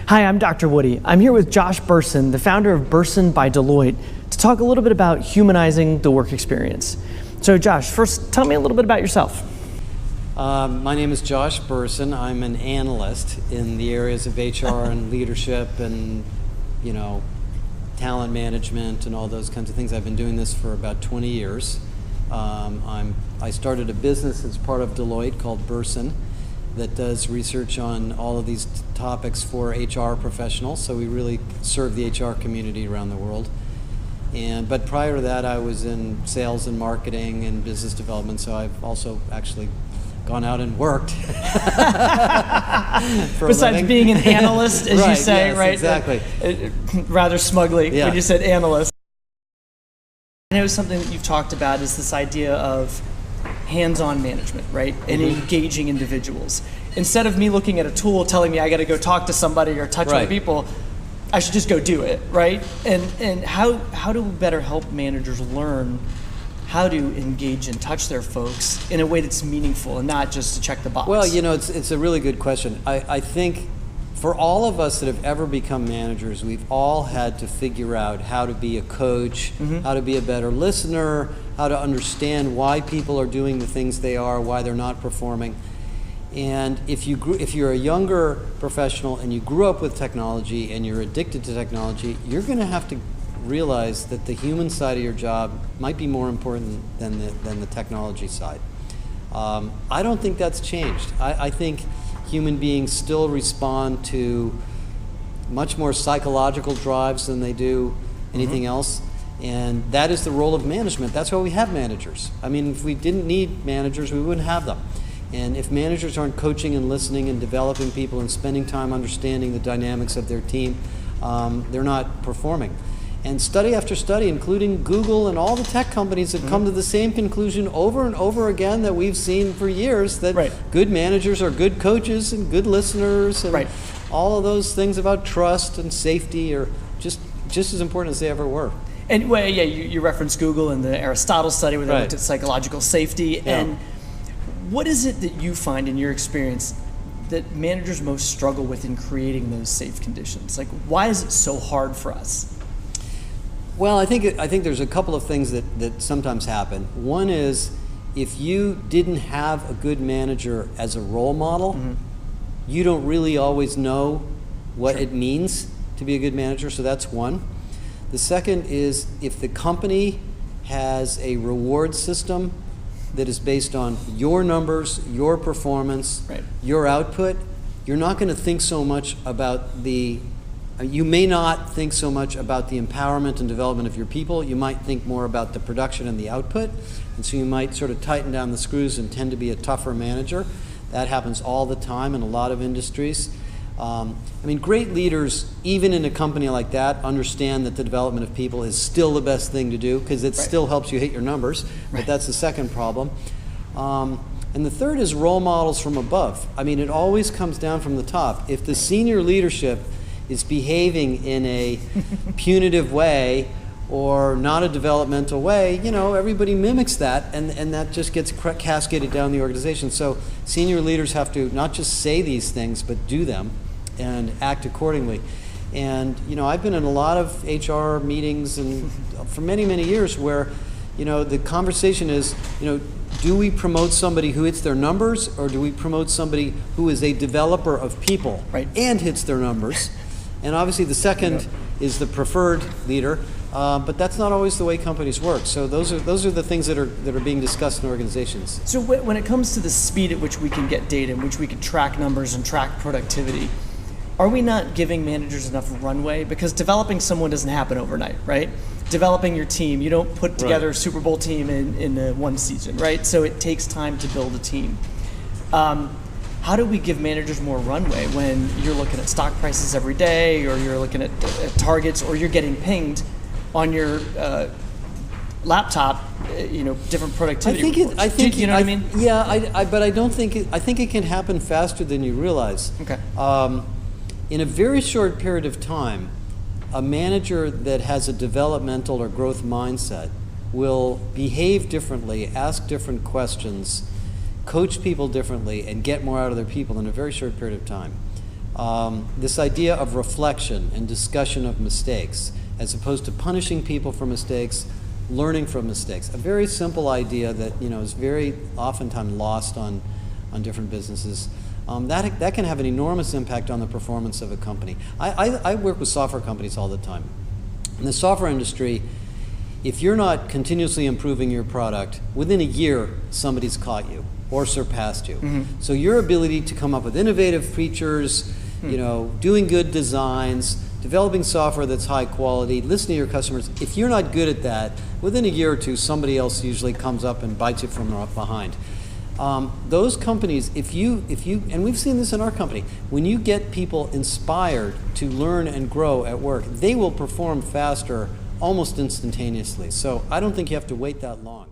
Hi, I'm Dr. Woody. I'm here with Josh Bersin, the founder of Bersin by Deloitte, to talk a little bit about humanizing the work experience. So Josh, first tell me a little bit about yourself. My name is Josh Bersin. I'm an analyst in the areas of HR and leadership and, talent management and all those kinds of things. I've been doing this for about 20 years. I started a business as part of Deloitte called Bersin that does research on all of these topics for HR professionals. So we really serve the HR community around the world. But prior to that, I was in sales and marketing and business development. So I've also actually gone out and worked. Besides being an analyst, as you say, yes, right? Exactly. Rather smugly when you said analyst. I know something that you've talked about is this idea of hands-on management, right? And engaging individuals. Instead of me looking at a tool telling me I got to go talk to somebody or touch other people, I should just go do it, right? And how do we better help managers learn how to engage and touch their folks in a way that's meaningful and not just to check the box? Well, it's a really good question. I think for all of us that have ever become managers, we've all had to figure out how to be a coach, how to be a better listener, how to understand why people are doing the things they are, why they're not performing. And if you're a younger professional and you grew up with technology and you're addicted to technology, you're going to have to realize that the human side of your job might be more important than the technology side. I don't think that's changed. I think human beings still respond to much more psychological drives than they do anything else. And that is the role of management. That's why we have managers. I mean, if we didn't need managers, we wouldn't have them. And if managers aren't coaching and listening and developing people and spending time understanding the dynamics of their team, they're not performing. And study after study, including Google and all the tech companies, have come to the same conclusion over and over again that we've seen for years, that good managers are good coaches and good listeners, and all of those things about trust and safety are just as important as they ever were. And you referenced Google and the Aristotle study where they looked at psychological safety. And what is it that you find in your experience that managers most struggle with in creating those safe conditions? Like, why is it so hard for us? Well, I think there's a couple of things that sometimes happen. One is, if you didn't have a good manager as a role model, you don't really always know what it means to be a good manager, so that's one. The second is, if the company has a reward system that is based on your numbers, your performance, your output, you're not going to think so much about you may not think so much about the empowerment and development of your people. You might think more about the production and the output. And so you might sort of tighten down the screws and tend to be a tougher manager. That happens all the time in a lot of industries. Great leaders, even in a company like that, understand that the development of people is still the best thing to do because it still helps you hit your numbers. But that's the second problem. And the third is role models from above. It always comes down from the top. If the senior leadership is behaving in a punitive way or not a developmental way, everybody mimics that, and that just gets cascaded down the organization. So senior leaders have to not just say these things, but do them and act accordingly. And I've been in a lot of HR meetings and for many, many years where the conversation is, do we promote somebody who hits their numbers, or do we promote somebody who is a developer of people and hits their numbers? And obviously the second is the preferred leader, but that's not always the way companies work. So those are the things that are being discussed in organizations. So when it comes to the speed at which we can get data, in which we can track numbers and track productivity, are we not giving managers enough runway? Because developing someone doesn't happen overnight, right? Developing your team, you don't put together a Super Bowl team in one season, right? So it takes time to build a team. How do we give managers more runway when you're looking at stock prices every day, or you're looking at targets, or you're getting pinged on your laptop, different productivity reports? I think you know what I mean? Yeah, but I don't think I think it can happen faster than you realize. Okay. In a very short period of time, a manager that has a developmental or growth mindset will behave differently, ask different questions, coach people differently, and get more out of their people in a very short period of time. this idea of reflection and discussion of mistakes, as opposed to punishing people for mistakes, learning from mistakes. A very simple idea that is very oftentimes lost on different businesses. That can have an enormous impact on the performance of a company. I work with software companies all the time. In the software industry, if you're not continuously improving your product, within a year, somebody's caught you or surpassed you. Mm-hmm. So your ability to come up with innovative features, doing good designs, developing software that's high quality, listening to your customers, if you're not good at that, within a year or two, somebody else usually comes up and bites you from behind. Those companies, if you, and we've seen this in our company, when you get people inspired to learn and grow at work, they will perform faster almost instantaneously. So I don't think you have to wait that long.